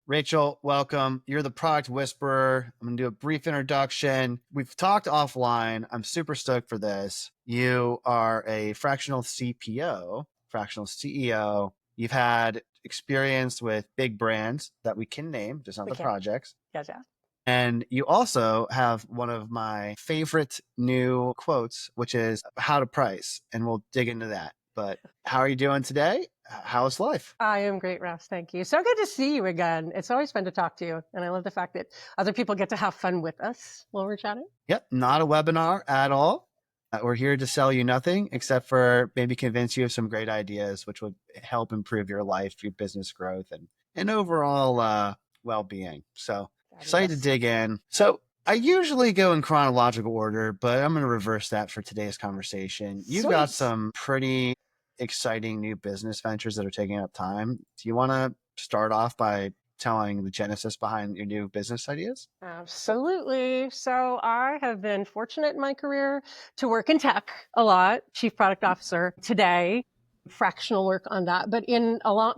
Rachel, welcome. You're the product whisperer. I'm going to do a brief introduction. We've talked offline. I'm super stoked for this. You are a fractional CPO, fractional CEO. You've had experience with big brands that we can name, just not We the can. projects. Gotcha. And you also have one of my favorite new quotes, which is how to price. And we'll dig into that. But how are you doing today? How's life? I am great, Ross. Thank you. So good to see you again. It's always fun to talk to you. And I love the fact that other people get to have fun with us while we're chatting. Yep, not a webinar at all. We're here to sell you nothing except for maybe convince you of some great ideas, which would help improve your life, your business growth, and overall well-being. So excited to Fabulous. dig in. So I usually go in chronological order, but I'm going to reverse that for today's conversation. You've got Sweet. some pretty exciting new business ventures that are taking up time. Do you want to start off by telling the genesis behind your new business ideas? Absolutely. So I have been fortunate in my career to work in tech a lot, chief product officer today, fractional work on that. But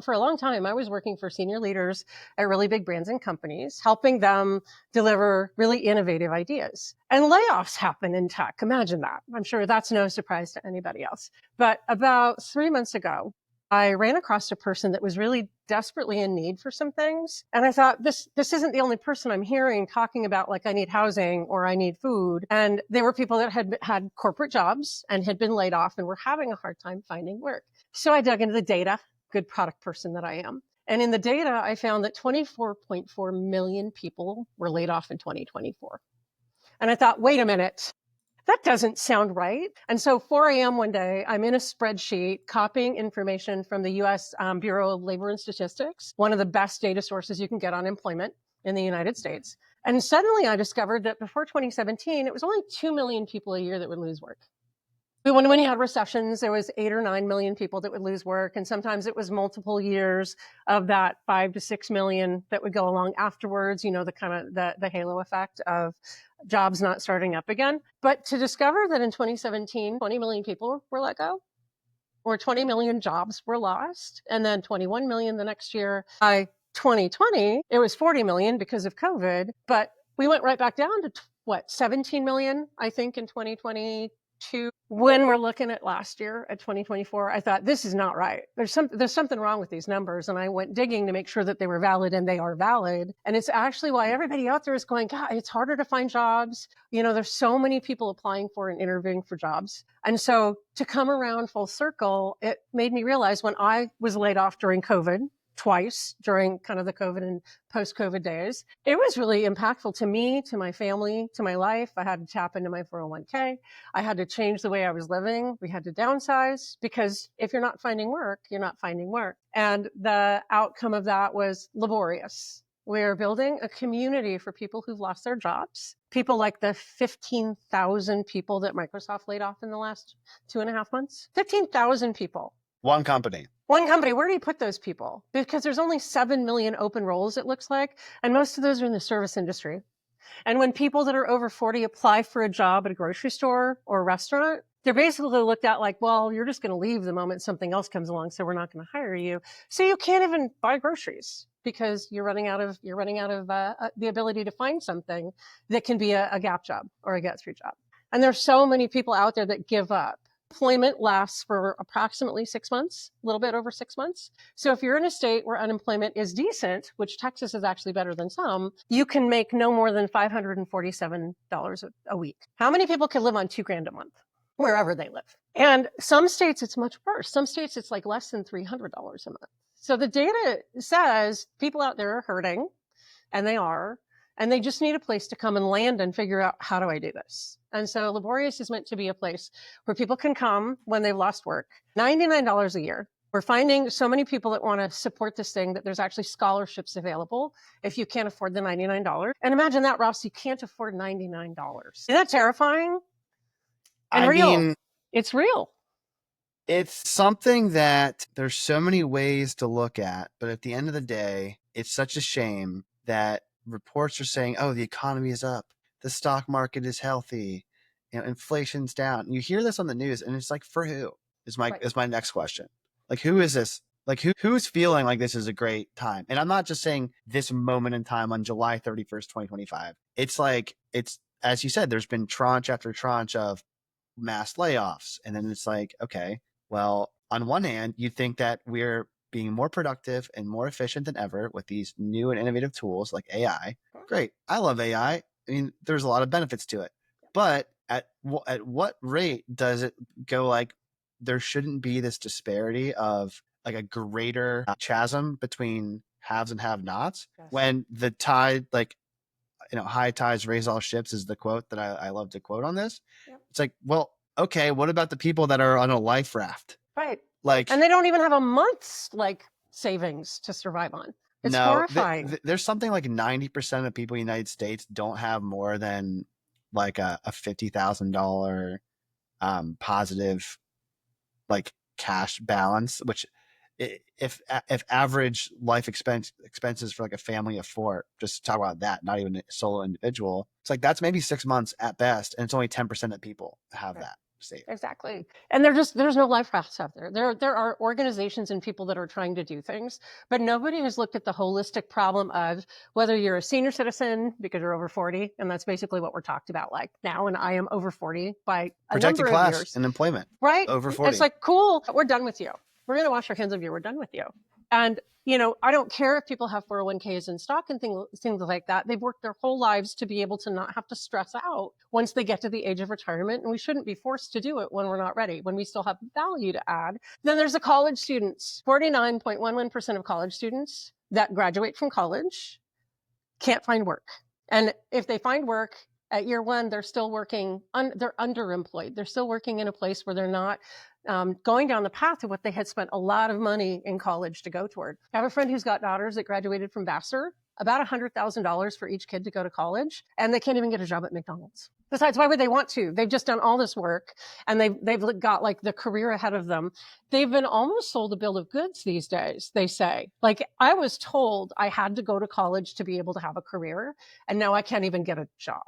for a long time, I was working for senior leaders at really big brands and companies, helping them deliver really innovative ideas. And layoffs happen in tech. Imagine that. I'm sure that's no surprise to anybody else. But about 3 months ago, I ran across a person that was really desperately in need for some things. And I thought, this isn't the only person I'm hearing talking about, like, I need housing or I need food. And they were people that had corporate jobs and had been laid off and were having a hard time finding work. So I dug into the data, good product person that I am. And in the data, I found that 24.4 million people were laid off in 2024. And I thought, wait a minute, that doesn't sound right. And so 4 a.m. one day, I'm in a spreadsheet copying information from the US Bureau of Labor and Statistics, one of the best data sources you can get on employment in the United States. And suddenly I discovered that before 2017, it was only 2 million people a year that would lose work. When you had recessions, there was 8 or 9 million people that would lose work. And sometimes it was multiple years of that 5 to 6 million that would go along afterwards, the kind of the halo effect of jobs not starting up again. But to discover that in 2017, 20 million people were let go, or 20 million jobs were lost, and then 21 million the next year. By 2020, it was 40 million because of COVID, but we went right back down to 17 million, I think, in 2022. When we're looking at last year at 2024, I thought, this is not right. There's something wrong with these numbers. And I went digging to make sure that they were valid, and they are valid. And it's actually why everybody out there is going, God, it's harder to find jobs. There's so many people applying for and interviewing for jobs. And so to come around full circle, it made me realize when I was laid off during COVID, twice during kind of the COVID and post-COVID days, it was really impactful to me, to my family, to my life. I had to tap into my 401k. I had to change the way I was living. We had to downsize, because if you're not finding work, you're not finding work. And the outcome of that was Laborious. We're building a community for people who've lost their jobs. People like the 15,000 people that Microsoft laid off in the last 2.5 months. 15,000 people. One company. One company. Where do you put those people? Because there's only 7 million open roles, it looks like. And most of those are in the service industry. And when people that are over 40 apply for a job at a grocery store or a restaurant, they're basically looked at like, well, you're just going to leave the moment something else comes along, so we're not going to hire you. So you can't even buy groceries because you're running out of the ability to find something that can be a gap job or a get-through job. And there's so many people out there that give up. Employment lasts for approximately 6 months, a little bit over 6 months. So if you're in a state where unemployment is decent, which Texas is actually better than some, you can make no more than $547 a week. How many people can live on $2,000 a month, wherever they live? And some states, it's much worse. Some states, it's like less than $300 a month. So the data says people out there are hurting, and they are. And they just need a place to come and land and figure out, how do I do this? And so Laborious is meant to be a place where people can come when they've lost work. $99 a year. We're finding so many people that want to support this thing that there's actually scholarships available if you can't afford the $99. And imagine that, Ross, you can't afford $99. Isn't that terrifying? And I real. mean, It's real. it's something that there's so many ways to look at, but at the end of the day, it's such a shame that reports are saying, oh, the economy is up, the stock market is healthy, inflation's down. And you hear this on the news, and it's like, for who? Is my Right. is my next question. Like, who is this Like who's feeling like this is a great time? And I'm not just saying this moment in time on July 31st, 2025. It's like, it's, as you said, there's been tranche after tranche of mass layoffs. And then it's like, okay, well, on one hand, you think that we're being more productive and more efficient than ever with these new and innovative tools like AI. Great. I love AI. I mean, there's a lot of benefits to it. But at what rate does it go like there shouldn't be this disparity of like a greater chasm between haves and have nots when the tide, like, high tides raise all ships is the quote that I love to quote on this. Yep. It's like, well, okay, what about the people that are on a life raft? Right. Like, and they don't even have a month's like savings to survive on. It's horrifying. There's something like 90% of people in the United States don't have more than like a $50,000 positive like cash balance, which if average life expenses for like a family of four, just talk about that, not even a solo individual, it's like that's maybe 6 months at best, and it's only 10% of people have that saved. Exactly. And there's no life rafts out there. There are organizations and people that are trying to do things, but nobody has looked at the holistic problem of whether you're a senior citizen because you're over 40, and that's basically what we're talked about like now, and I am over 40 by a protected number class of years. in employment. Right? Over 40. It's like, cool, we're done with you. We're going to wash our hands of you. We're done with you. And I don't care if people have 401ks in stock and things like that. They've worked their whole lives to be able to not have to stress out once they get to the age of retirement. And we shouldn't be forced to do it when we're not ready, when we still have value to add. Then there's the college students. 49.11% of college students that graduate from college can't find work. And if they find work at year one, they're still working, they're underemployed. They're still working in a place where they're not going down the path of what they had spent a lot of money in college to go toward. I have a friend who's got daughters that graduated from Vassar, about $100,000 for each kid to go to college, and they can't even get a job at McDonald's. Besides, why would they want to? They've just done all this work, and they've got like the career ahead of them. They've been almost sold a bill of goods these days, they say. Like, I was told I had to go to college to be able to have a career, and now I can't even get a job.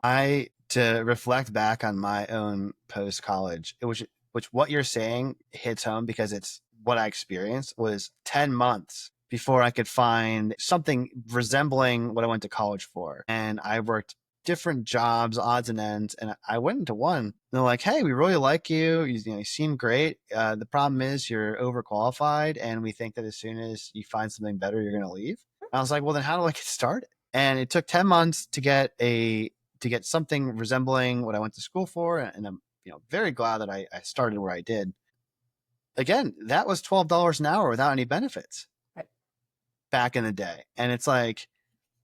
To reflect back on my own post-college, which what you're saying hits home because it's what I experienced, was 10 months before I could find something resembling what I went to college for. And I worked different jobs, odds and ends, and I went into one. And they're like, hey, we really like you. You seem great. The problem is you're overqualified, and we think that as soon as you find something better, you're going to leave. And I was like, well, then how do I get started? And it took 10 months to get something resembling what I went to school for. And I'm very glad that I started where I did. Again, that was $12 an hour without any benefits back in the day. And it's like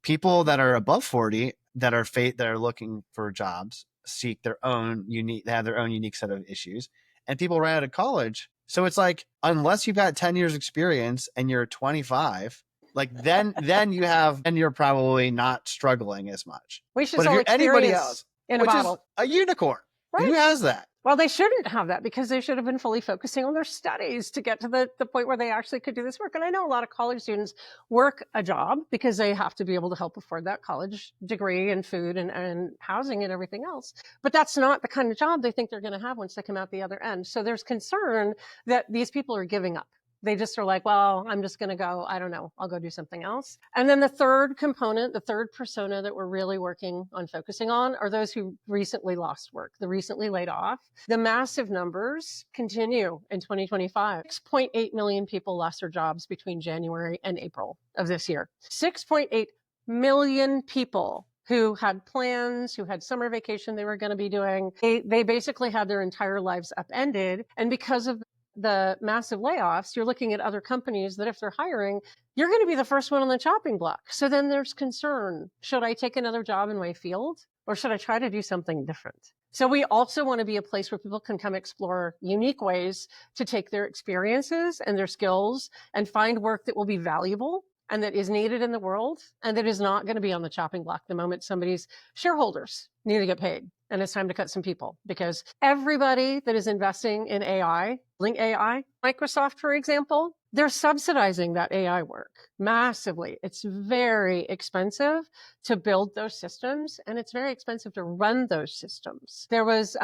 people that are above 40 that are looking for jobs seek they have their own unique set of issues, and people right out of college. So it's like, unless you've got 10 years experience and you're 25, like then you're probably not struggling as much. We should but if you're anybody else in a bottle, a unicorn. Right. Who has that? Well, they shouldn't have that because they should have been fully focusing on their studies to get to the point where they actually could do this work. And I know a lot of college students work a job because they have to be able to help afford that college degree and food and housing and everything else. But that's not the kind of job they think they're going to have once they come out the other end. So there's concern that these people are giving up. They just are like, well, I'm just going to go, I don't know, I'll go do something else. And then the third component, the third persona that we're really working on focusing on are those who recently lost work, the recently laid off. The massive numbers continue in 2025. 6.8 million people lost their jobs between January and April of this year. 6.8 million people who had plans, who had summer vacation they were going to be doing. They basically had their entire lives upended. And because of the massive layoffs, you're looking at other companies that if they're hiring, you're going to be the first one on the chopping block. So then there's concern. Should I take another job in my field, or should I try to do something different? So we also want to be a place where people can come explore unique ways to take their experiences and their skills and find work that will be valuable and that is needed in the world and that is not going to be on the chopping block the moment somebody's shareholders need to get paid. And it's time to cut some people, because everybody that is investing in AI, Microsoft, for example, they're subsidizing that AI work massively. It's very expensive to build those systems, and it's very expensive to run those systems. There was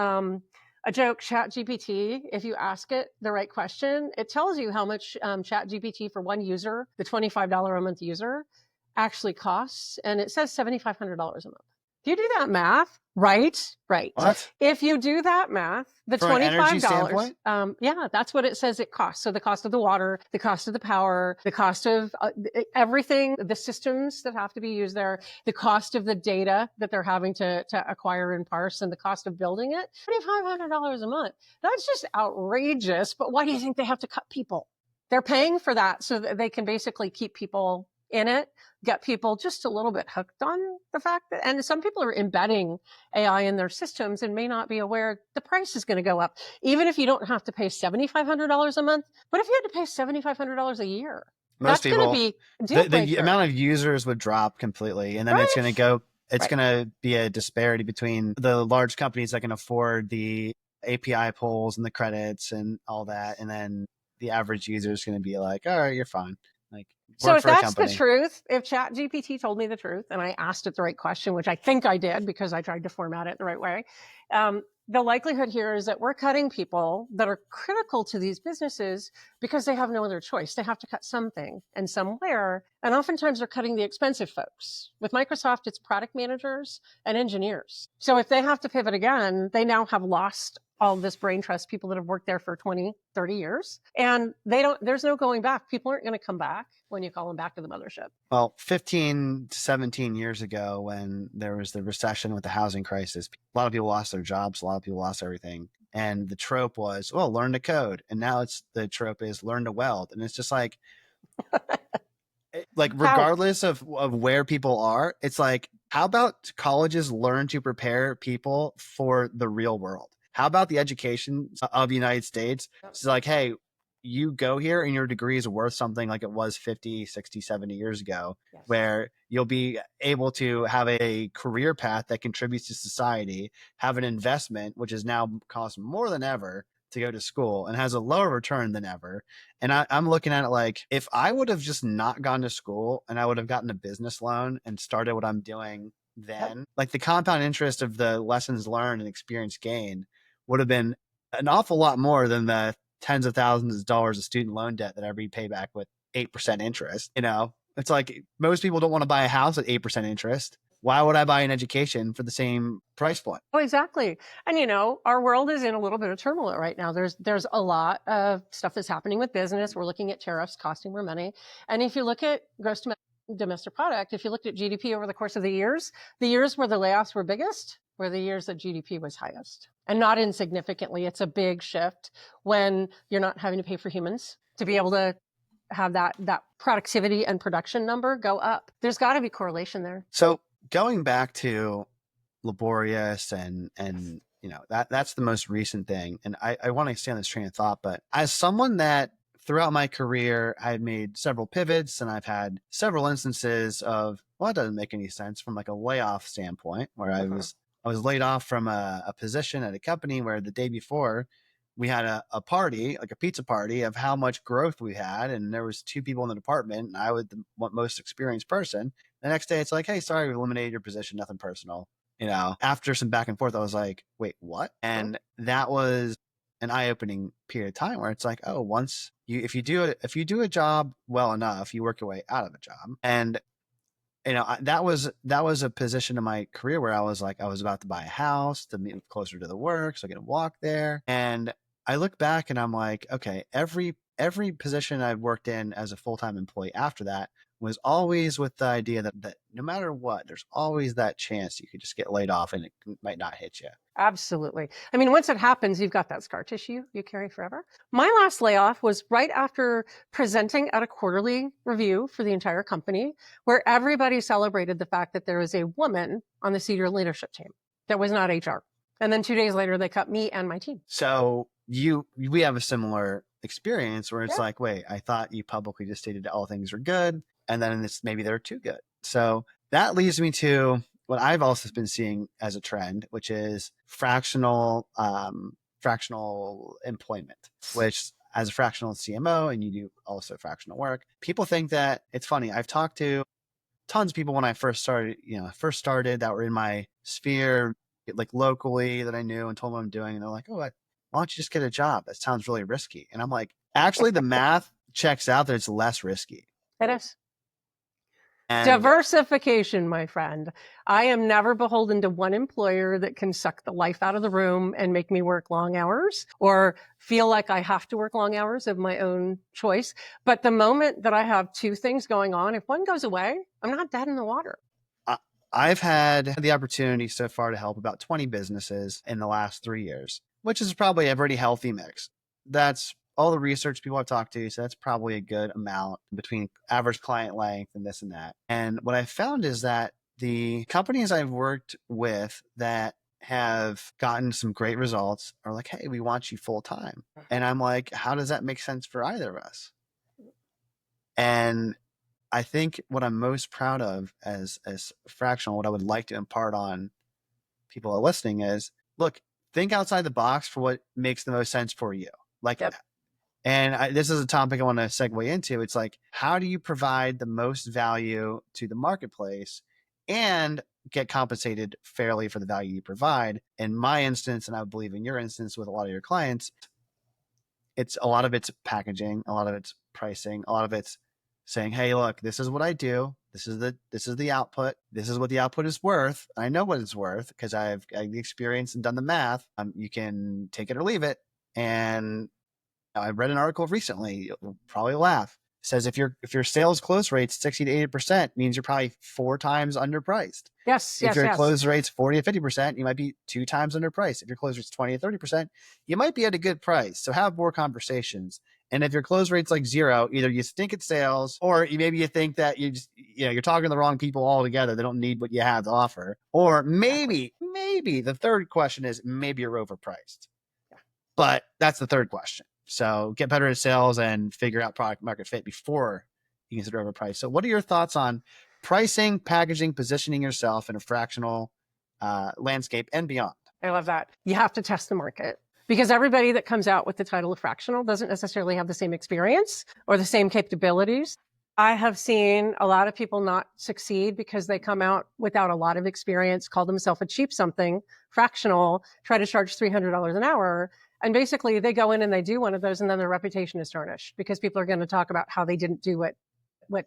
A joke, ChatGPT, if you ask it the right question, it tells you how much ChatGPT for one user, the $25 a month user, actually costs. And it says $7,500 a month. If you do that math, right. What? If you do that math, the From an energy $25, standpoint? yeah, that's what it says it costs. So the cost of the water, the cost of the power, the cost of everything, the systems that have to be used there, the cost of the data that they're having to acquire and parse, and the cost of building it, $2,500 a month. That's just outrageous. But why do you think they have to cut people? They're paying for that so that they can basically keep people in it, get people just a little bit hooked on the fact that, and some people are embedding AI in their systems and may not be aware the price is going to go up. Even if you don't have to pay $7,500 a month, what if you had to pay $7,500 a year? Most That's going to people, be a deal the breaker. amount of users would drop completely. And then Right? it's going to go, it's Right. going to be a disparity between the large companies that can afford the API pulls and the credits and all that. And then the average user is going to be like, all right, you're fine. Like, So work if for a that's the company. truth, if ChatGPT told me the truth and I asked it the right question, which I think I did because I tried to format it the right way, the likelihood here is that we're cutting people that are critical to these businesses because they have no other choice. They have to cut something and somewhere. And oftentimes they're cutting the expensive folks. With Microsoft, it's product managers and engineers. So if they have to pivot again, they now have lost all this brain trust, people that have worked there for 20, 30 years. And there's no going back. People aren't going to come back when you call them back to the mothership. Well, 15 to 17 years ago, when there was the recession with the housing crisis, a lot of people lost their jobs. A lot of people lost everything. And the trope was, well, learn to code. And now the trope is learn to weld. And it's just like How? regardless of where people are, it's like, how about colleges learn to prepare people for the real world? How about the education of the United States? It's like, hey, you go here and your degree is worth something like it was 50, 60, 70 years ago, Yes. where you'll be able to have a career path that contributes to society, have an investment, which is now cost more than ever to go to school and has a lower return than ever. And I'm looking at it like, if I would have just not gone to school and I would have gotten a business loan and started what I'm doing then, like the compound interest of the lessons learned and experience gained would have been an awful lot more than the tens of thousands of dollars of student loan debt that I repay back with 8% interest. It's like most people don't want to buy a house at 8% interest. Why would I buy an education for the same price point? Oh, exactly. And our world is in a little bit of turmoil right now. There's a lot of stuff that's happening with business. We're looking at tariffs costing more money. And if you look at gross domestic product, if you looked at GDP over the course of the years where the layoffs were biggest were the years that GDP was highest. And not insignificantly, it's a big shift when you're not having to pay for humans to be able to have that productivity and production number go up. There's got to be correlation there. So going back to Laborious and that's the most recent thing. And I want to stay on this train of thought, but as someone that throughout my career, I've made several pivots and I've had several instances of, well, it doesn't make any sense from like a layoff standpoint where I was laid off from a position at a company where the day before we had a party, like a pizza party of how much growth we had. And there was 2 people in the department and I was the most experienced person. The next day it's like, hey, sorry, we eliminated your position, nothing personal. After some back and forth, I was like, wait, what? And that was an eye-opening period of time where it's like, oh, if you do a job well enough, you work your way out of a job. And that was a position in my career where I was like, I was about to buy a house to move closer to the work, so I can walk there. And I look back and I'm like, okay, every position I've worked in as a full-time employee after that was always with the idea that no matter what, there's always that chance you could just get laid off and it might not hit you. Absolutely. I mean, once it happens, you've got that scar tissue you carry forever. My last layoff was right after presenting at a quarterly review for the entire company, where everybody celebrated the fact that there was a woman on the senior leadership team that was not HR. And then 2 days later, they cut me and my team. So we have a similar experience where it's like, wait, I thought you publicly just stated all things were good. And then maybe they're too good. So that leads me to what I've also been seeing as a trend, which is fractional employment, which as a fractional CMO, and you do also fractional work, people think that it's funny. I've talked to tons of people when I first started that were in my sphere, like locally that I knew and told them what I'm doing. And they're like, oh, why don't you just get a job? That sounds really risky. And I'm like, actually, the math checks out that it's less risky. It is. And Diversification, my friend. I am never beholden to one employer that can suck the life out of the room and make me work long hours or feel like I have to work long hours of my own choice. But the moment that I have two things going on, if one goes away, I'm not dead in the water. I've had the opportunity so far to help about 20 businesses in the last 3 years, which is probably a pretty healthy mix. That's all the research people I've talked to. So that's probably a good amount between average client length and this and that. And what I found is that the companies I've worked with that have gotten some great results are like, hey, we want you full time. And I'm like, how does that make sense for either of us? And I think what I'm most proud of as fractional, what I would like to impart on people who are listening is, look, think outside the box for what makes the most sense for you. Like, Yep. and this is a topic I want to segue into. It's like, how do you provide the most value to the marketplace and get compensated fairly for the value you provide? In my instance, and I believe in your instance with a lot of your clients, it's a lot of it's packaging, a lot of it's pricing, a lot of it's saying, hey, look, this is what I do. This is the output. This is what the output is worth. I know what it's worth because I've got the experience and done the math. You can take it or leave it. And I read an article recently, you'll probably laugh. It says if your sales close rate's 60 to 80% means you're probably 4 times underpriced. If your close rate's 40 to 50%, you might be 2 times underpriced. If your close rate's 20 to 30%, you might be at a good price. So have more conversations. And if your close rate's like 0, either you think it's sales, or maybe you think that you're talking to the wrong people altogether. They don't need what you have to offer. Or maybe the third question is maybe you're overpriced. But that's the third question. So get better at sales and figure out product market fit before you consider overpriced. So what are your thoughts on pricing, packaging, positioning yourself in a fractional landscape and beyond? I love that. You have to test the market because everybody that comes out with the title of fractional doesn't necessarily have the same experience or the same capabilities. I have seen a lot of people not succeed because they come out without a lot of experience, call themselves a cheap something, fractional, try to charge $300 an hour. And basically they go in and they do one of those and then their reputation is tarnished because people are going to talk about how they didn't do what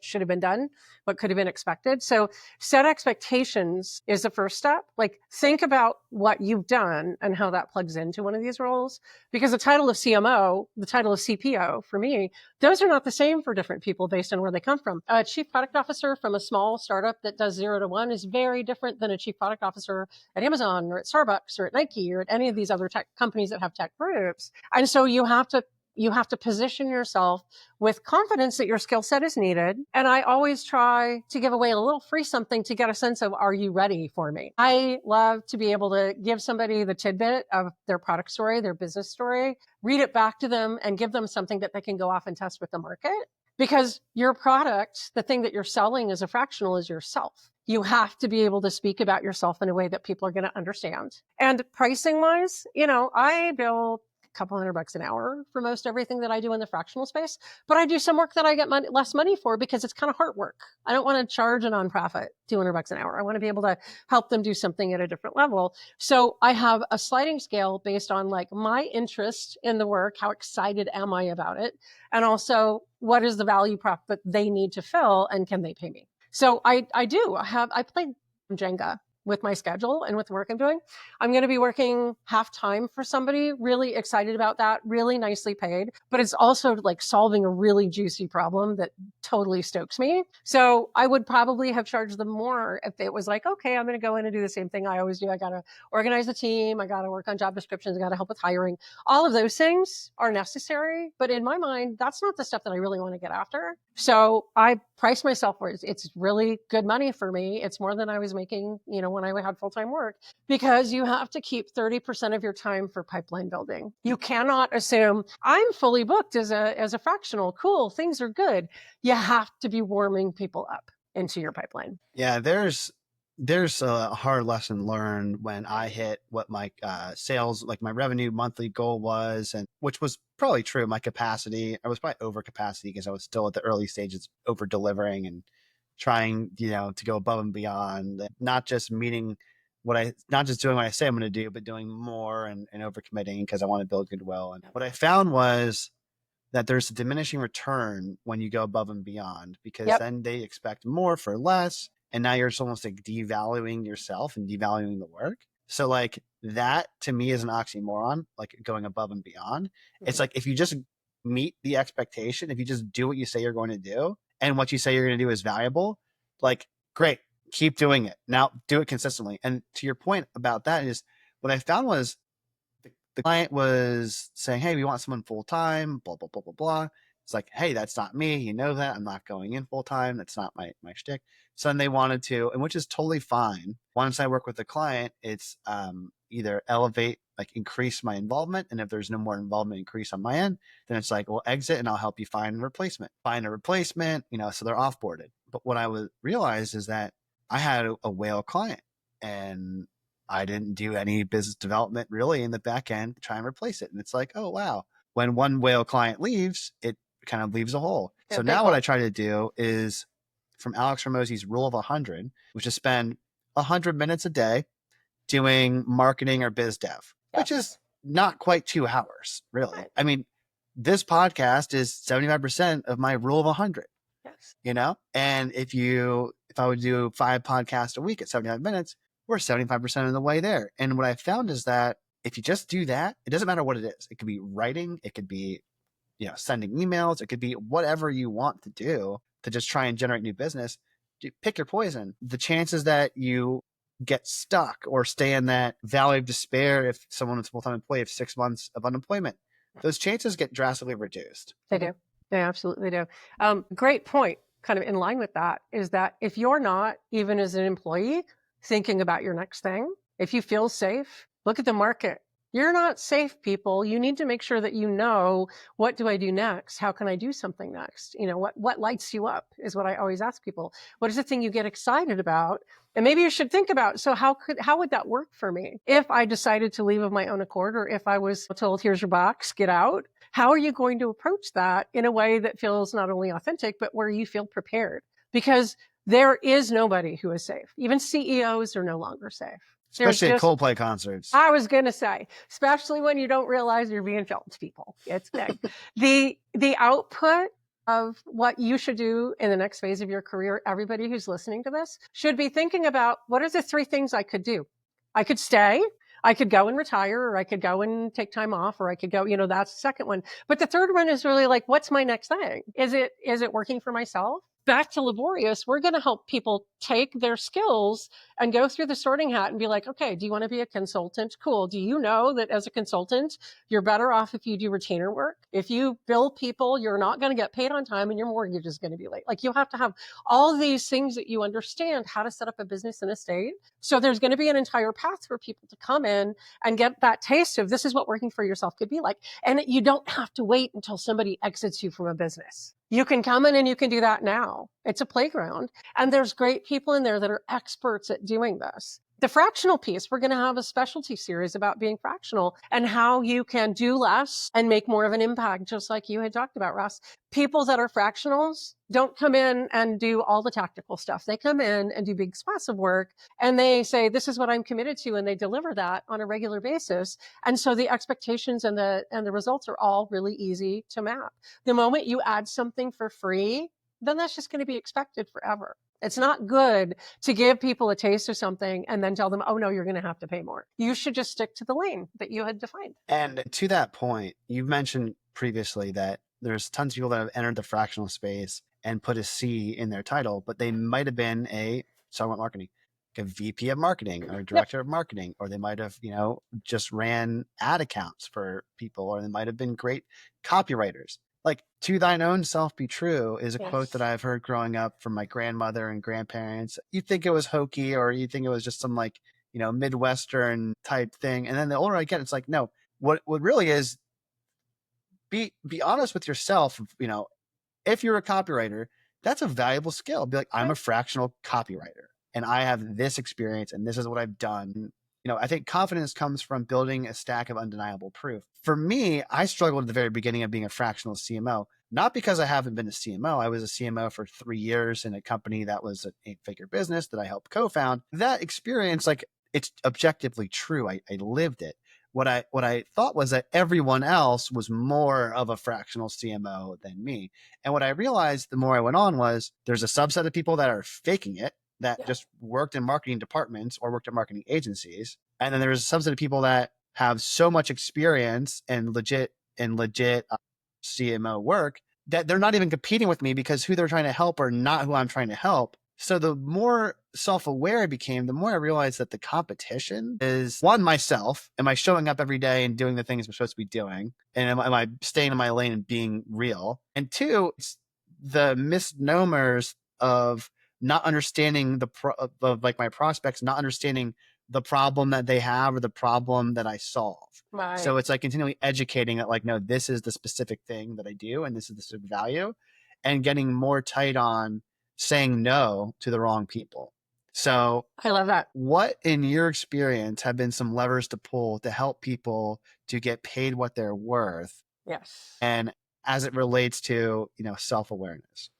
should have been done, what could have been expected. So set expectations is the first step. Like think about what you've done and how that plugs into one of these roles. Because the title of CMO, the title of CPO for me, those are not the same for different people based on where they come from. A chief product officer from a small startup that does 0 to 1 is very different than a chief product officer at Amazon or at Starbucks or at Nike or at any of these other tech companies that have tech groups. And so you have to position yourself with confidence that your skill set is needed. And I always try to give away a little free something to get a sense of, are you ready for me? I love to be able to give somebody the tidbit of their product story, their business story, read it back to them and give them something that they can go off and test with the market. Because your product, the thing that you're selling as a fractional is yourself. You have to be able to speak about yourself in a way that people are going to understand. And pricing wise, I bill couple $100 an hour for most everything that I do in the fractional space, but I do some work that I get less money for because it's kind of heart work. I don't want to charge a nonprofit $200 an hour. I want to be able to help them do something at a different level. So I have a sliding scale based on like my interest in the work, how excited am I about it, and also what is the value prop that they need to fill and can they pay me? So I played Jenga with my schedule and with the work I'm doing. I'm going to be working half time for somebody, really excited about that, really nicely paid, but it's also like solving a really juicy problem that totally stokes me. So I would probably have charged them more if it was like, okay, I'm going to go in and do the same thing I always do. I got to organize the team. I got to work on job descriptions. I got to help with hiring. All of those things are necessary. But in my mind, that's not the stuff that I really want to get after. So I price myself where it's really good money for me. It's more than I was making, when I had full-time work, because you have to keep 30% of your time for pipeline building. You cannot assume I'm fully booked as a fractional. Cool. Things are good. You have to be warming people up into your pipeline. Yeah, there's a hard lesson learned when I hit what my sales, like my revenue monthly goal was, and which was probably true. My capacity, I was probably over capacity because I was still at the early stages, over delivering and trying, to go above and beyond, not just meeting not just doing what I say I'm going to do, but doing more and overcommitting because I want to build goodwill. And what I found was that there's a diminishing return when you go above and beyond, because then they expect more for less. And now you're just almost like devaluing yourself and devaluing the work. So like that to me is an oxymoron, like going above and beyond. It's like, if you just meet the expectation, if you just do what you say you're going to do and what you say you're going to do is valuable, like great, keep doing it. Now do it consistently. And to your point about that is, what I found was the client was saying, hey, we want someone full time, blah, blah, blah, blah, blah. It's like, hey, that's not me. You know that. I'm not going in full time. That's not my shtick. So then they wanted to, and which is totally fine. Once I work with the client, it's either elevate, like increase my involvement. And if there's no more involvement increase on my end, then it's like, well, exit and I'll help you find a replacement. Find a replacement, so they're offboarded. But what I would realize is that I had a whale client, and I didn't do any business development really in the back end to try and replace it. And it's like, oh, wow. When one whale client leaves, it kind of leaves a hole. So now what I try to do is, from Alex Ramos's rule of 100, which is spend 100 minutes a day doing marketing or biz dev, which is not quite 2 hours, really. Right. I mean, this podcast is 75% of my rule of 100, and if I would do 5 podcasts a week at 75 minutes, we're 75% of the way there. And what I found is that if you just do that, it doesn't matter what it is. It could be writing, it could be, sending emails, it could be whatever you want to do to just try and generate new business. Pick your poison. The chances that you get stuck or stay in that valley of despair, if someone is a full-time employee of 6 months of unemployment, those chances get drastically reduced. They do. They absolutely do. Great point. Kind of in line with that is that if you're not, even as an employee, thinking about your next thing, if you feel safe, look at the market. You're not safe, people. You need to make sure that you know, what do I do next? How can I do something next? What lights you up is what I always ask people. What is the thing you get excited about? And maybe you should think about, so how would that work for me? If I decided to leave of my own accord, or if I was told, here's your box, get out, how are you going to approach that in a way that feels not only authentic, but where you feel prepared? Because there is nobody who is safe. Even CEOs are no longer safe. Especially at Coldplay concerts. I was going to say, especially when you don't realize you're being filmed, people. It's big. The output of what you should do in the next phase of your career, everybody who's listening to this should be thinking about, what are the 3 things I could do? I could stay, I could go and retire, or I could go and take time off, or I could go, that's the second one. But the third one is really like, what's my next thing? Is it working for myself? Back to Laborious, we're going to help people take their skills and go through the sorting hat and be like, okay, do you want to be a consultant? Cool. Do you know that as a consultant, you're better off if you do retainer work? If you bill people, you're not going to get paid on time and your mortgage is going to be late. Like, you have to have all these things that you understand how to set up a business and estate. So there's going to be an entire path for people to come in and get that taste of, this is what working for yourself could be like. And you don't have to wait until somebody exits you from a business. You can come in and you can do that now. It's a playground. And there's great people in there that are experts at doing this. The fractional piece, we're going to have a specialty series about being fractional and how you can do less and make more of an impact, just like you had talked about, Ross. People that are fractionals don't come in and do all the tactical stuff. They come in and do big swaths of work, and they say, this is what I'm committed to, and they deliver that on a regular basis. And so the expectations and the results are all really easy to map. The moment you add something for free, then that's just going to be expected forever. It's not good to give people a taste of something and then tell them, oh no, you're going to have to pay more. You should just stick to the lane that you had defined. And to that point, you've mentioned previously that there's tons of people that have entered the fractional space and put a C in their title, but they might have been marketing, like a VP of marketing or director of marketing, or they might have, just ran ad accounts for people, or they might have been great copywriters. Like, to thine own self be true is a quote that I've heard growing up from my grandmother and grandparents. You think it was hokey, or you think it was just some Midwestern type thing. And then the older I get, it's like, no, what really is, be honest with yourself. If you're a copywriter, that's a valuable skill. Be like, I'm a fractional copywriter and I have this experience and this is what I've done. I think confidence comes from building a stack of undeniable proof. For me, I struggled at the very beginning of being a fractional CMO, not because I haven't been a CMO. I was a CMO for 3 years in a company that was an 8-figure business that I helped co-found. That experience, it's objectively true. I lived it. What I thought was that everyone else was more of a fractional CMO than me. And what I realized the more I went on was there's a subset of people that are faking it, that just worked in marketing departments or worked at marketing agencies. And then there's a subset of people that have so much experience and legit CMO work that they're not even competing with me because who they're trying to help are not who I'm trying to help. So the more self-aware I became, the more I realized that the competition is, one, myself. Am I showing up every day and doing the things I'm supposed to be doing? And am I staying in my lane and being real? And two, it's the misnomers of not understanding of like my prospects, not understanding the problem that they have or the problem that I solve. Right. So it's like continually educating that like, no, this is the specific thing that I do and this is the specific value, and getting more tight on saying no to the wrong people. So I love that. What in your experience have been some levers to pull to help people to get paid what they're worth? Yes. And as it relates to, self-awareness.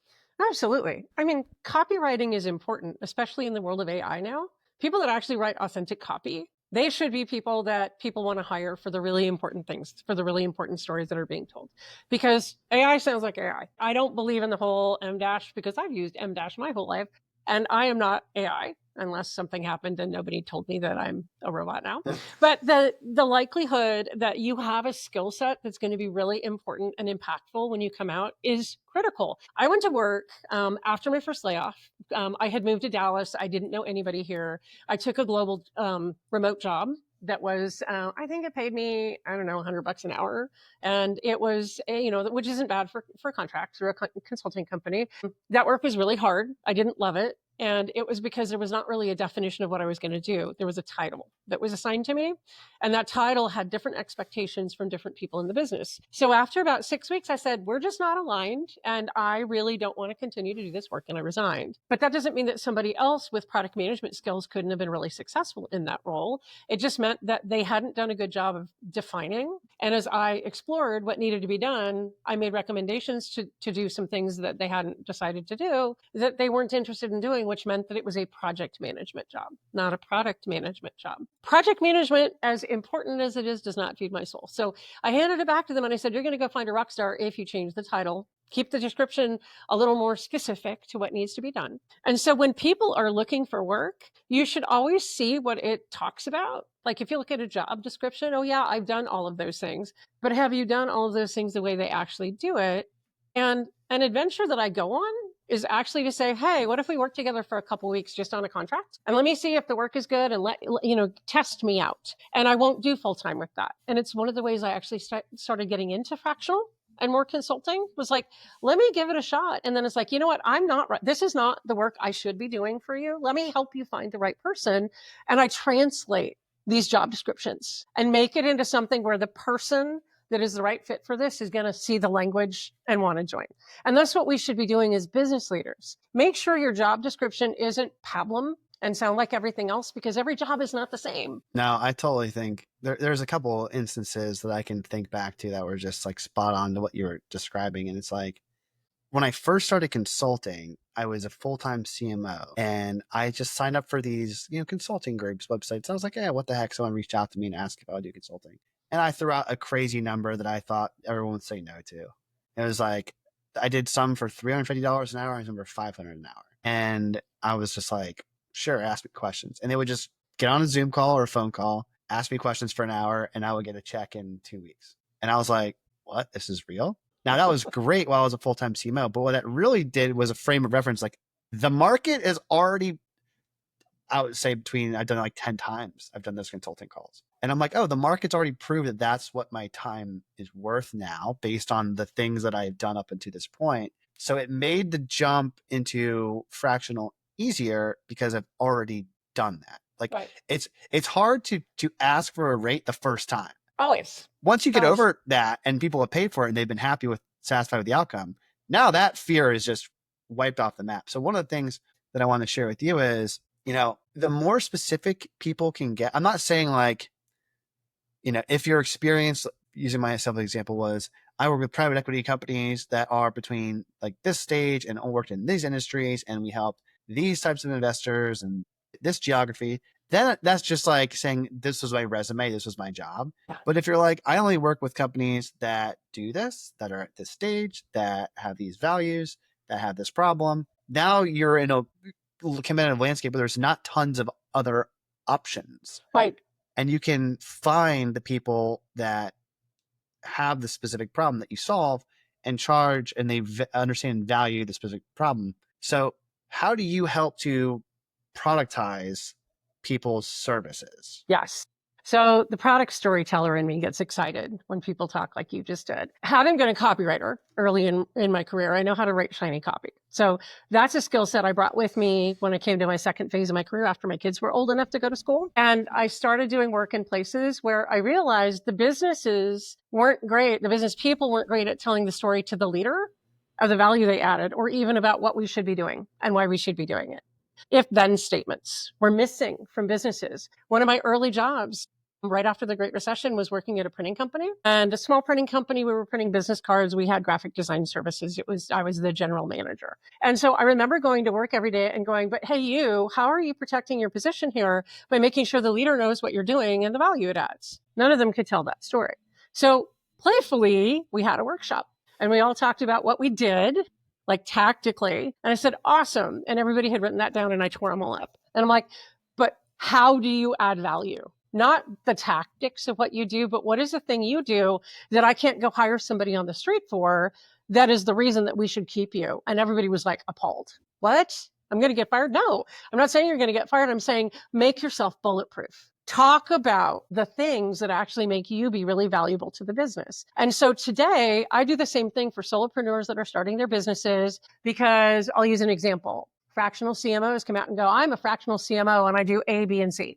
Absolutely. I mean, copywriting is important, especially in the world of AI now. People that actually write authentic copy, they should be people that people want to hire for the really important things, for the really important stories that are being told. Because AI sounds like AI. I don't believe in the whole M dash because I've used M dash my whole life, and I am not AI unless something happened and nobody told me that I'm a robot now. But the likelihood that you have a skill set that's going to be really important and impactful when you come out is critical. I went to work after my first layoff. I had moved to Dallas. I didn't know anybody here. I took a global remote job that was, I think it paid me, I don't know, $100 an hour. And it was, which isn't bad for contracts or a consulting company. That work was really hard. I didn't love it. And it was because there was not really a definition of what I was going to do. There was a title that was assigned to me. And that title had different expectations from different people in the business. So after about 6 weeks, I said, we're just not aligned. And I really don't want to continue to do this work. And I resigned. But that doesn't mean that somebody else with product management skills couldn't have been really successful in that role. It just meant that they hadn't done a good job of defining. And as I explored what needed to be done, I made recommendations to do some things that they hadn't decided to do that they weren't interested in doing, which meant that it was a project management job, not a product management job. Project management, as important as it is, does not feed my soul. So I handed it back to them and I said, you're going to go find a rock star if you change the title. Keep the description a little more specific to what needs to be done. And so when people are looking for work, you should always see what it talks about. Like if you look at a job description, oh yeah, I've done all of those things, but have you done all of those things the way they actually do it? And an adventure that I go on is actually to say, hey, what if we work together for a couple of weeks just on a contract? And let me see if the work is good and test me out. And I won't do full time with that. And it's one of the ways I actually started getting into fractional and more consulting, was like, let me give it a shot. And then it's like, you know what? I'm not right. This is not the work I should be doing for you. Let me help you find the right person. And I translate these job descriptions and make it into something where the person that is the right fit for this is going to see the language and want to join. And that's what we should be doing as business leaders. Make sure your job description isn't pablum and sound like everything else, because every job is not the same. No, I totally think there's a couple instances that I can think back to that were just like spot on to what you were describing. And it's like, when I first started consulting, I was a full-time CMO and I just signed up for these, consulting groups, websites. I was like, yeah, what the heck? Someone reached out to me and asked if I would do consulting. And I threw out a crazy number that I thought everyone would say no to. It was like, I did some for $350 an hour and some for $500 an hour. And I was just like, sure, ask me questions. And they would just get on a Zoom call or a phone call, ask me questions for an hour, and I would get a check in 2 weeks. And I was like, what? This is real? Now, that was great while I was a full-time CMO, but what that really did was a frame of reference. Like, the market is already, I would say I've done it like 10 times. I've done those consulting calls. And I'm like, oh, the market's already proved that that's what my time is worth now based on the things that I've done up until this point. So it made the jump into fractional easier because I've already done that. Like, right. It's hard to ask for a rate the first time. Always. Once you get over that and people have paid for it and they've been satisfied with the outcome, now that fear is just wiped off the map. So one of the things that I want to share with you is, the more specific people can get, I'm not saying like, if your experience, using myself as an example, was I work with private equity companies that are between like this stage and worked in these industries, and we help these types of investors and this geography, then that's just like saying, this was my resume, this was my job. Yeah. But if you're like, I only work with companies that do this, that are at this stage, that have these values, that have this problem, now you're in a competitive landscape where there's not tons of other options. Right. And you can find the people that have the specific problem that you solve and charge, and they understand and value the specific problem. So how do you help to productize people's services? Yes. So the product storyteller in me gets excited when people talk like you just did. Having been a copywriter early in my career, I know how to write shiny copy. So that's a skill set I brought with me when I came to my second phase of my career after my kids were old enough to go to school. And I started doing work in places where I realized the businesses weren't great. The business people weren't great at telling the story to the leader of the value they added, or even about what we should be doing and why we should be doing it. If then statements were missing from businesses. One of my early jobs right after the Great Recession was working at a printing company, and a small printing company. We were printing business cards. We had graphic design services. I was the general manager. And so I remember going to work every day and going, but hey, how are you protecting your position here by making sure the leader knows what you're doing and the value it adds? None of them could tell that story. So playfully, we had a workshop and we all talked about what we did, like tactically. And I said, awesome. And everybody had written that down and I tore them all up. And I'm like, but how do you add value? Not the tactics of what you do, but what is the thing you do that I can't go hire somebody on the street for that is the reason that we should keep you? And everybody was like appalled. What? I'm going to get fired? No, I'm not saying you're going to get fired. I'm saying make yourself bulletproof. Talk about the things that actually make you be really valuable to the business. And so today I do the same thing for solopreneurs that are starting their businesses, because I'll use an example. Fractional CMOs come out and go, I'm a fractional CMO and I do A, B, and C.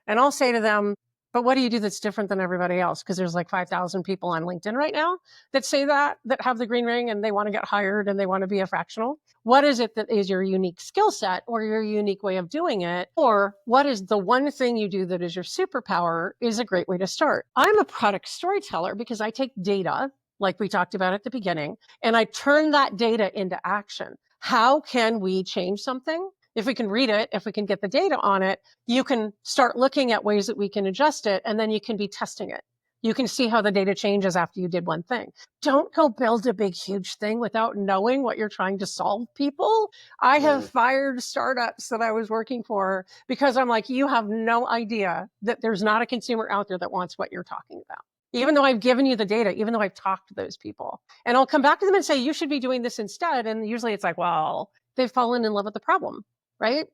And I'll say to them, but what do you do that's different than everybody else? Because there's like 5,000 people on LinkedIn right now that say that have the green ring and they want to get hired and they want to be a fractional. What is it that is your unique skill set or your unique way of doing it? Or what is the one thing you do that is your superpower is a great way to start. I'm a product storyteller because I take data, like we talked about at the beginning, and I turn that data into action. How can we change something? If we can read it, if we can get the data on it, you can start looking at ways that we can adjust it, and then you can be testing it. You can see how the data changes after you did one thing. Don't go build a big, huge thing without knowing what you're trying to solve, people. I have fired startups that I was working for because I'm like, you have no idea that there's not a consumer out there that wants what you're talking about. Even though I've given you the data, even though I've talked to those people. And I'll come back to them and say, you should be doing this instead. And usually it's like, well, they've fallen in love with the problem. Right?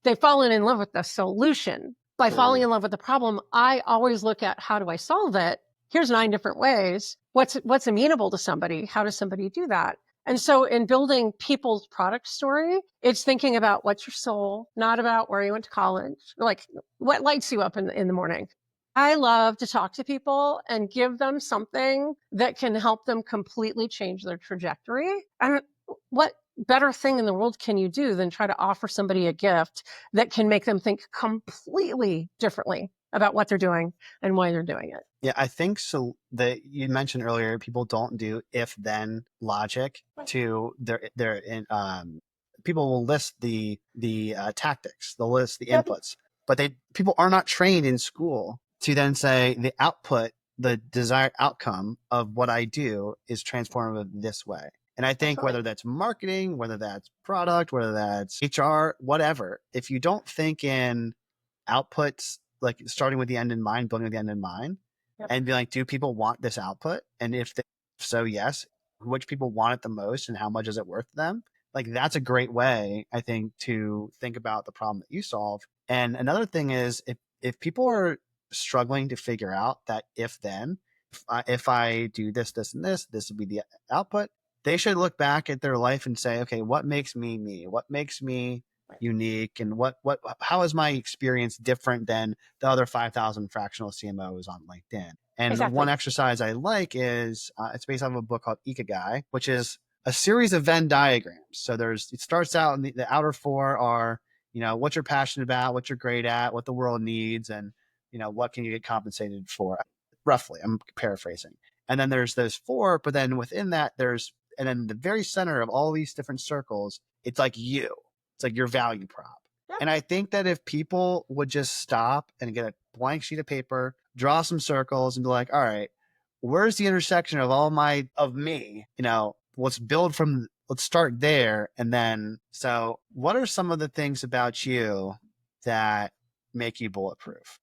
They've fallen in love with the solution. By falling in love with the problem, I always look at how do I solve it? Here's 9 different ways. What's amenable to somebody? How does somebody do that? And so in building people's product story, it's thinking about what's your soul, not about where you went to college, like what lights you up in the morning. I love to talk to people and give them something that can help them completely change their trajectory. And what better thing in the world can you do than try to offer somebody a gift that can make them think completely differently about what they're doing and why they're doing it? Yeah, I think so. That you mentioned earlier, people don't do if then logic to their in people will list the tactics, they'll list the inputs, but people are not trained in school to then say the output, the desired outcome of what I do is transformative this way. And I think whether that's marketing, whether that's product, whether that's HR, whatever, if you don't think in outputs, like starting with the end in mind, building with the end in mind, and be like, do people want this output? And if so, yes, which people want it the most and how much is it worth to them? Like, that's a great way, I think, to think about the problem that you solve. And another thing is if people are struggling to figure out that if then, if I do this, this, and this will be the output, they should look back at their life and say, okay, what makes me me? What makes me unique? And how is my experience different than the other 5,000 fractional CMOs on LinkedIn? And one exercise I like is, it's based off of a book called Ikigai, which is a series of Venn diagrams. So it starts out, and the outer 4 are, what you're passionate about, what you're great at, what the world needs, and, what can you get compensated for? Roughly, I'm paraphrasing. And then there's those 4, but then within that, and then the very center of all these different circles, it's like it's like your value prop. And I think that if people would just stop and get a blank sheet of paper, draw some circles and be like, all right, where's the intersection of of me? Let's start there. And then, so what are some of the things about you that make you bulletproof?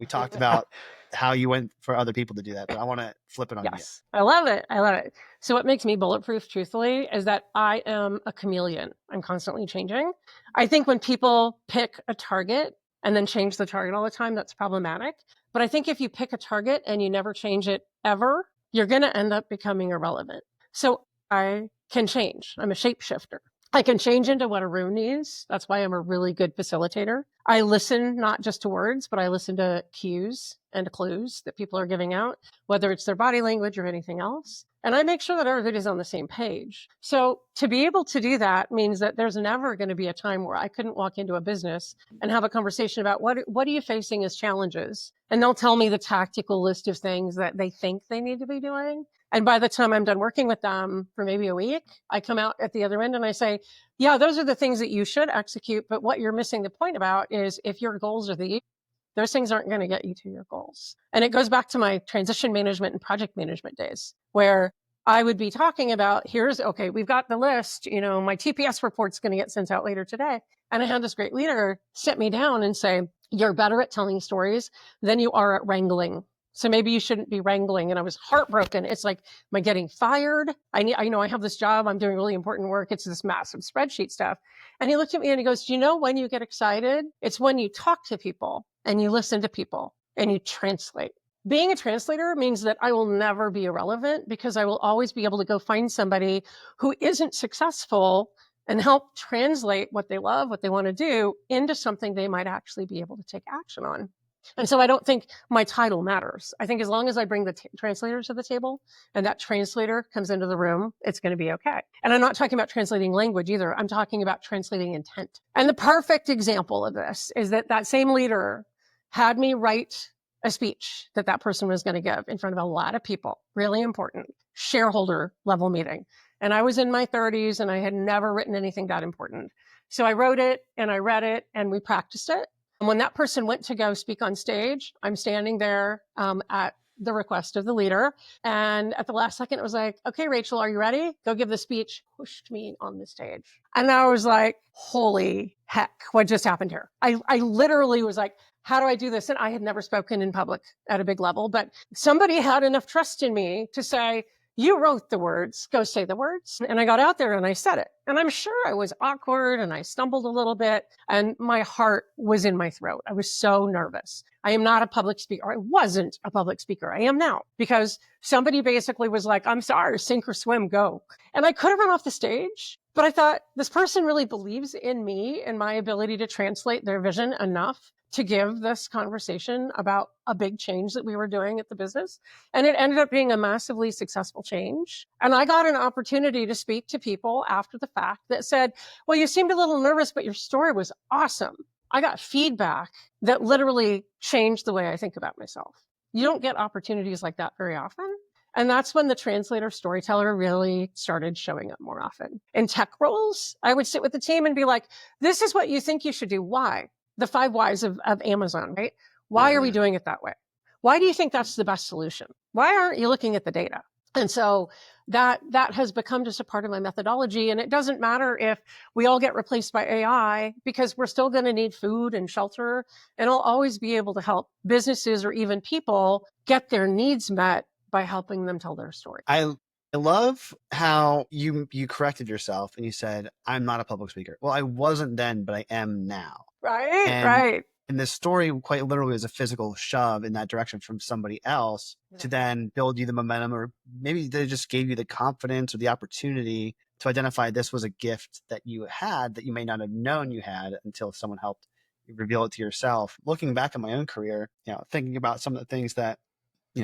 We talked about how you went for other people to do that, but I want to flip it on you. Yes, I love it. I love it. So what makes me bulletproof, truthfully, is that I am a chameleon. I'm constantly changing. I think when people pick a target and then change the target all the time, that's problematic. But I think if you pick a target and you never change it ever, you're going to end up becoming irrelevant. So I can change. I'm a shapeshifter. I can change into what a room needs. That's why I'm a really good facilitator. I listen not just to words, but I listen to cues and clues that people are giving out, whether it's their body language or anything else. And I make sure that everybody's on the same page. So to be able to do that means that there's never going to be a time where I couldn't walk into a business and have a conversation about what are you facing as challenges? And they'll tell me the tactical list of things that they think they need to be doing. And by the time I'm done working with them for maybe a week, I come out at the other end and I say, yeah, those are the things that you should execute. But what you're missing the point about is if your goals are those things aren't going to get you to your goals. And it goes back to my transition management and project management days where I would be talking about, we've got the list, my TPS report's going to get sent out later today. And I had this great leader sit me down and say, you're better at telling stories than you are at wrangling. So maybe you shouldn't be wrangling. And I was heartbroken. It's like, am I getting fired? I have this job. I'm doing really important work. It's this massive spreadsheet stuff. And he looked at me and he goes, do you know when you get excited? It's when you talk to people and you listen to people and you translate. Being a translator means that I will never be irrelevant because I will always be able to go find somebody who isn't successful and help translate what they love, what they want to do into something they might actually be able to take action on. And so I don't think my title matters. I think as long as I bring the translator to the table and that translator comes into the room, it's going to be okay. And I'm not talking about translating language either. I'm talking about translating intent. And the perfect example of this is that same leader had me write a speech that person was going to give in front of a lot of people, really important, shareholder level meeting. And I was in my 30s and I had never written anything that important. So I wrote it and I read it and we practiced it. And when that person went to go speak on stage, I'm standing there at the request of the leader. And at the last second, it was like, okay, Rachel, are you ready? Go give the speech. Pushed me on the stage. And I was like, holy heck, what just happened here? I literally was like, how do I do this? And I had never spoken in public at a big level, but somebody had enough trust in me to say, you wrote the words, go say the words. And I got out there and I said it. And I'm sure I was awkward and I stumbled a little bit and my heart was in my throat. I was so nervous. I am not a public speaker. I wasn't a public speaker. I am now because somebody basically was like, I'm sorry, sink or swim, go. And I could have run off the stage, but I thought this person really believes in me and my ability to translate their vision enough to give this conversation about a big change that we were doing at the business. And it ended up being a massively successful change. And I got an opportunity to speak to people after the fact that said, well, you seemed a little nervous, but your story was awesome. I got feedback that literally changed the way I think about myself. You don't get opportunities like that very often. And that's when the translator storyteller really started showing up more often. In tech roles, I would sit with the team and be like, this is what you think you should do. Why? The 5 whys of Amazon, right? Why are we doing it that way? Why do you think that's the best solution? Why aren't you looking at the data? And so that has become just a part of my methodology. And it doesn't matter if we all get replaced by AI because we're still going to need food and shelter. And I'll always be able to help businesses or even people get their needs met by helping them tell their story. I love how you corrected yourself and you said, I'm not a public speaker. Well, I wasn't then, but I am now. Right. And this story quite literally is a physical shove in that direction from somebody else to then build you the momentum, or maybe they just gave you the confidence or the opportunity to identify this was a gift that you had that you may not have known you had until someone helped you reveal it to yourself. Looking back at my own career, thinking about some of the things that,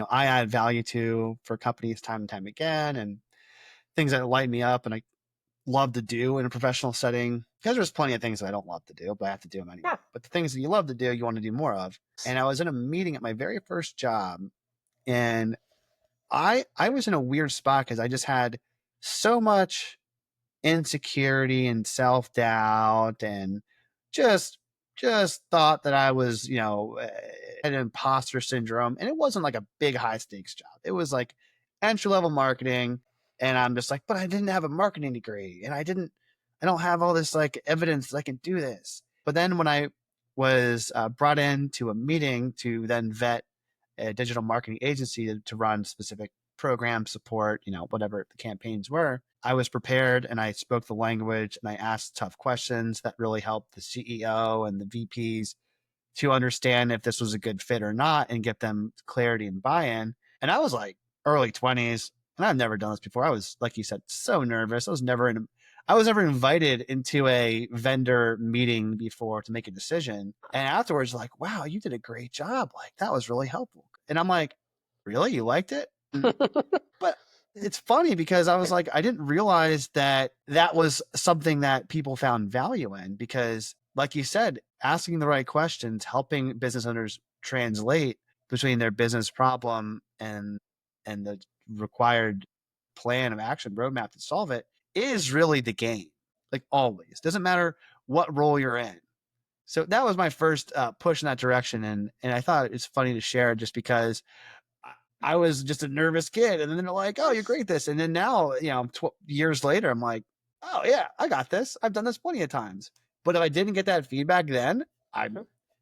I add value to for companies time and time again, and things that light me up and I love to do in a professional setting, because there's plenty of things that I don't love to do, but I have to do them anyway. Yeah. But the things that you love to do, you want to do more of. And I was in a meeting at my very first job, and I was in a weird spot because I just had so much insecurity and self-doubt and just just thought that I was, an imposter syndrome. And it wasn't like a big high stakes job. It was like entry level marketing. And I'm just like, but I didn't have a marketing degree and I don't have all this like evidence that I can do this. But then when I was brought in to a meeting to then vet a digital marketing agency to run specific program support, whatever the campaigns were, I was prepared and I spoke the language and I asked tough questions that really helped the CEO and the VPs to understand if this was a good fit or not and get them clarity and buy-in. And I was like early 20s and I've never done this before. I was, like you said, so nervous. I was never invited into a vendor meeting before to make a decision. And afterwards, like, wow, you did a great job. Like, that was really helpful. And I'm like, really? You liked it? But it's funny because I was like, I didn't realize that that was something that people found value in because, like you said, asking the right questions, helping business owners translate between their business problem and the required plan of action roadmap to solve it is really the game. Like always, doesn't matter what role you're in. So that was my first push in that direction, and I thought it's funny to share just because I was just a nervous kid, and then they're like, "Oh, you're great at this," and then now, years later, I'm like, "Oh yeah, I got this. I've done this plenty of times." But if I didn't get that feedback then,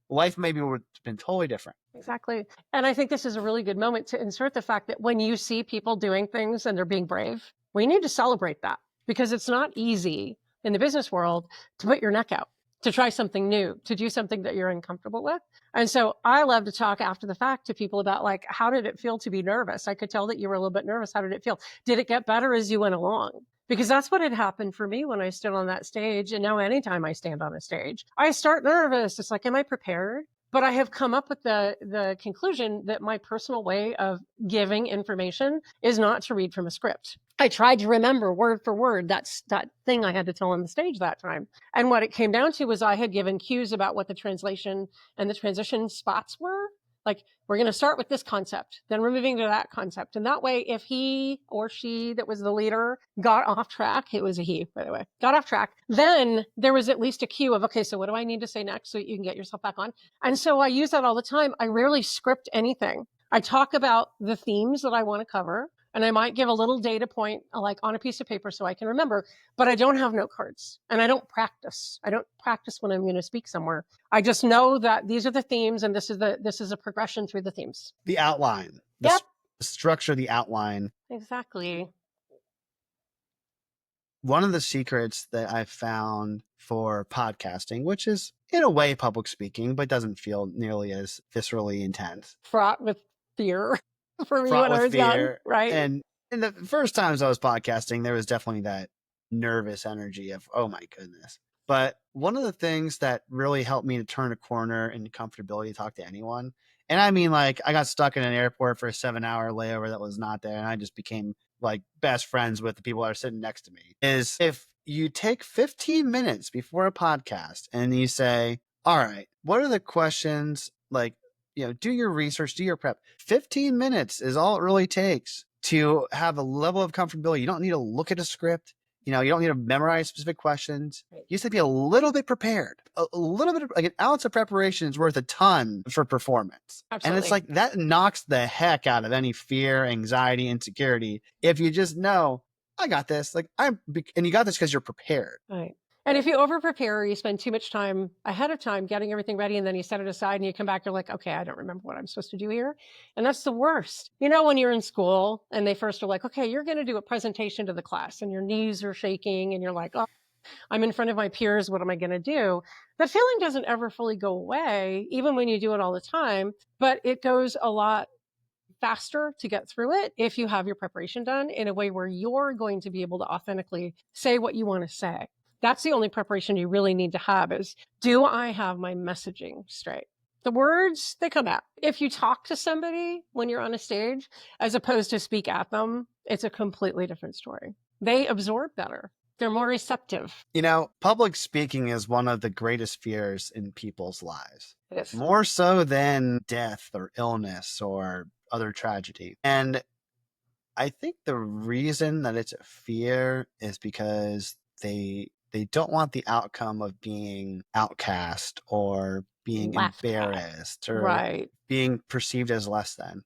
life maybe would have been totally different. Exactly. And I think this is a really good moment to insert the fact that when you see people doing things and they're being brave, we need to celebrate that because it's not easy in the business world to put your neck out, to try something new, to do something that you're uncomfortable with. And so I love to talk after the fact to people about like, how did it feel to be nervous? I could tell that you were a little bit nervous. How did it feel? Did it get better as you went along? Because that's what had happened for me when I stood on that stage. And now anytime I stand on a stage, I start nervous. It's like, am I prepared? But I have come up with the conclusion that my personal way of giving information is not to read from a script. I tried to remember word for word that thing I had to tell on the stage that time. And what it came down to was I had given cues about what the translation and the transition spots were. Like, we're going to start with this concept, then we're moving to that concept. And that way, if he or she that was the leader got off track, it was a he, by the way, got off track, then there was at least a cue of, okay, so what do I need to say next so you can get yourself back on? And so I use that all the time. I rarely script anything. I talk about the themes that I want to cover. And I might give a little data point like on a piece of paper so I can remember, but I don't have note cards and I don't practice. I don't practice when I'm going to speak somewhere. I just know that these are the themes and this is a progression through the themes. The outline, Yep. the structure, the outline. Exactly. One of the secrets that I found for podcasting, which is in a way public speaking, but doesn't feel nearly as viscerally intense. Fraught with fear for me Fraught when I with was young, fear. right? And in the first times I was podcasting, there was definitely that nervous energy of, oh my goodness. But one of the things that really helped me to turn a corner in comfortability to talk to anyone, and I mean, like, I got stuck in an airport for a 7-hour layover that was not there, and I just became like best friends with the people that are sitting next to me, is if you take 15 minutes before a podcast and you say, all right, what are the questions? Like, do your research, do your prep. 15 minutes is all it really takes to have a level of comfortability. You don't need to look at a script. You don't need to memorize specific questions. You just have to be a little bit prepared. A little bit, like an ounce of preparation is worth a ton for performance. Absolutely. And it's like that knocks the heck out of any fear, anxiety, insecurity. If you just know, I got this. And you got this because you're prepared. Right. And if you over prepare, you spend too much time ahead of time getting everything ready, and then you set it aside and you come back, you're like, okay, I don't remember what I'm supposed to do here. And that's the worst. When you're in school and they first are like, okay, you're going to do a presentation to the class and your knees are shaking and you're like, oh, I'm in front of my peers. What am I going to do? That feeling doesn't ever fully go away, even when you do it all the time, but it goes a lot faster to get through it if you have your preparation done in a way where you're going to be able to authentically say what you want to say. That's the only preparation you really need to have is, do I have my messaging straight? The words, they come out. If you talk to somebody when you're on a stage, as opposed to speak at them, it's a completely different story. They absorb better. They're more receptive. Public speaking is one of the greatest fears in people's lives. It is. More so than death or illness or other tragedy. And I think the reason that it's a fear is because they they don't want the outcome of being outcast or being Left at. embarrassed or Right. being perceived as less than.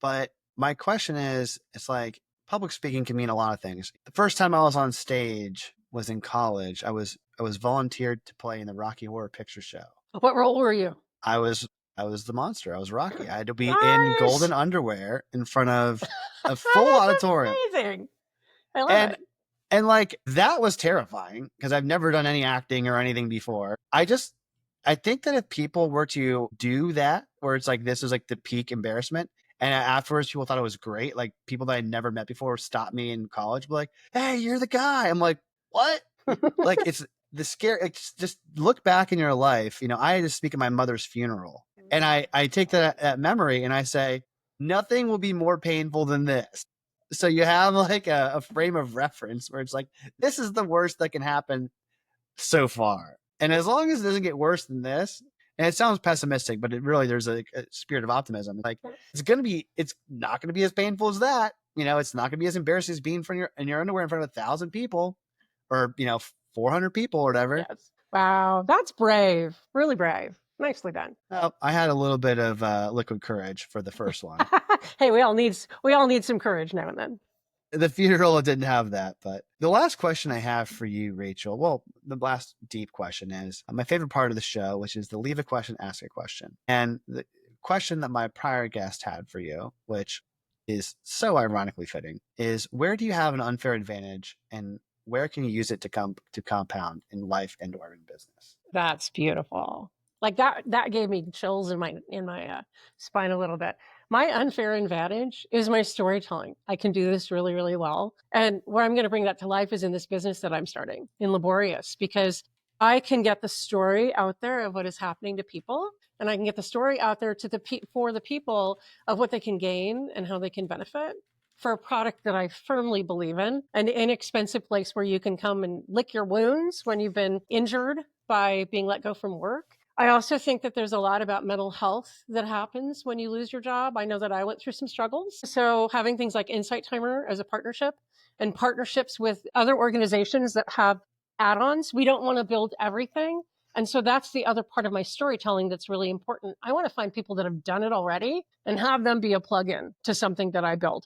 But my question is, it's like public speaking can mean a lot of things. The first time I was on stage was in college. I was volunteered to play in the Rocky Horror Picture Show. What role were you? I was I was the monster. I was Rocky. I had to be in Nice. golden underwear in front of a full That's auditorium. amazing. I love And it. and like that was terrifying because I've never done any acting or anything before. I think that if people were to do that, where it's like this is like the peak embarrassment, and afterwards people thought it was great, like people that I'd never met before stopped me in college, be like, "Hey, you're the guy." I'm like, "What?" Like it's the scare. It's just look back in your life. I had to speak at my mother's funeral, and I take that memory and I say, nothing will be more painful than this. So you have like a frame of reference where it's like, this is the worst that can happen so far. And as long as it doesn't get worse than this, and it sounds pessimistic, but there's a spirit of optimism. Like it's not going to be as painful as that. It's not going to be as embarrassing as being in your underwear in front of 1,000 people or, 400 people or whatever. Yes. Wow. That's brave. Really brave. Nicely done. I had a little bit of liquid courage for the first one. Hey, we all need some courage now and then. The funeral didn't have that, but the last question I have for you, Rachel, well, the last deep question is my favorite part of the show, which is the leave a question, ask a question. And the question that my prior guest had for you, which is so ironically fitting, is where do you have an unfair advantage and where can you use it to compound in life and or in business? That's beautiful. Like that gave me chills in my spine a little bit. My unfair advantage is my storytelling. I can do this really, really well. And where I'm going to bring that to life is in this business that I'm starting in Laborious, because I can get the story out there of what is happening to people, and I can get the story out there for the people of what they can gain and how they can benefit for a product that I firmly believe in, an inexpensive place where you can come and lick your wounds when you've been injured by being let go from work. I also think that there's a lot about mental health that happens when you lose your job. I know that I went through some struggles. So having things like Insight Timer as a partnership and partnerships with other organizations that have add-ons, we don't want to build everything. And so that's the other part of my storytelling that's really important. I want to find people that have done it already and have them be a plug-in to something that I build.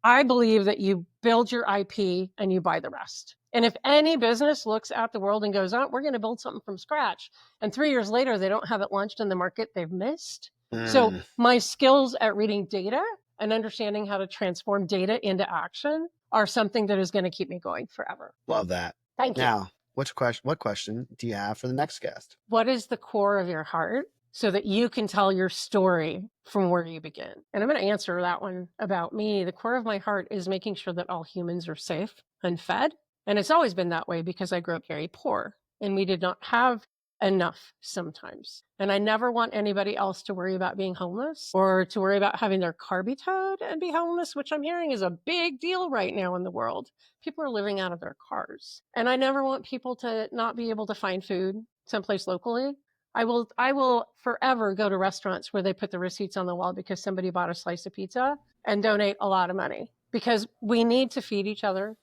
I believe that you build your IP and you buy the rest. And if any business looks at the world and goes, oh, we're going to build something from scratch, and 3 years later, they don't have it launched in the market, they've missed. So my skills at reading data and understanding how to transform data into action are something that is going to keep me going forever. Love that. Thank you. Now, what question do you have for the next guest? What is the core of your heart so that you can tell your story from where you begin? And I'm going to answer that one about me. The core of my heart is making sure that all humans are safe and fed. And it's always been that way because I grew up very poor and we did not have enough sometimes. And I never want anybody else to worry about being homeless or to worry about having their car be towed and be homeless, which I'm hearing is a big deal right now in the world. People are living out of their cars. And I never want people to not be able to find food someplace locally. I will forever go to restaurants where they put the receipts on the wall because somebody bought a slice of pizza and donate a lot of money because we need to feed each other.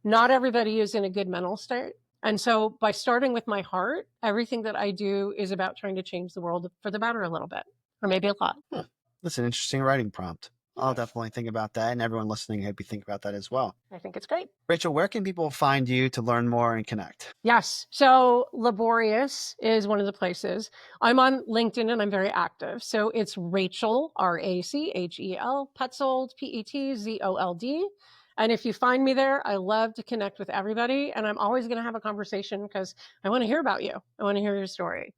Not everybody is in a good mental state. And so by starting with my heart, everything that I do is about trying to change the world for the better a little bit, or maybe a lot. That's an interesting writing prompt. I'll definitely think about that. And everyone listening, I hope you think about that as well. I think it's great. Rachel, where can people find you to learn more and connect? Yes. So Laborious is one of the places. I'm on LinkedIn and I'm very active. So it's Rachel, Rachel, Petzold, Petzold. And if you find me there, I love to connect with everybody. And I'm always going to have a conversation because I want to hear about you. I want to hear your story.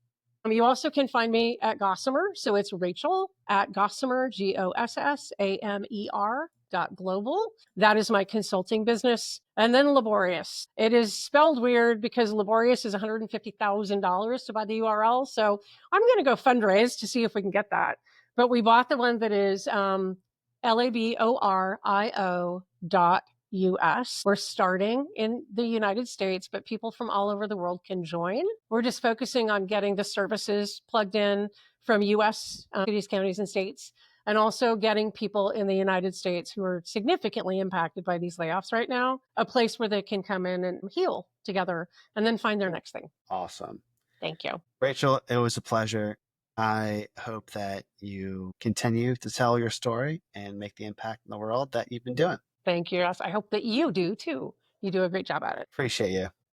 You also can find me at Gossamer. So it's Rachel at Gossamer, GOSSAMER.global. That is my consulting business. And then Laborious. It is spelled weird because Laborious is $150,000 to buy the URL. So I'm going to go fundraise to see if we can get that. But we bought the one that is Laborio.us. We're starting in the United States, but people from all over the world can join. We're just focusing on getting the services plugged in from US cities, counties, and states, and also getting people in the United States who are significantly impacted by these layoffs right now, a place where they can come in and heal together and then find their next thing. Awesome. Thank you. Rachel, it was a pleasure. I hope that you continue to tell your story and make the impact in the world that you've been doing. Thank you. Yes, I hope that you do too. You do a great job at it. Appreciate you.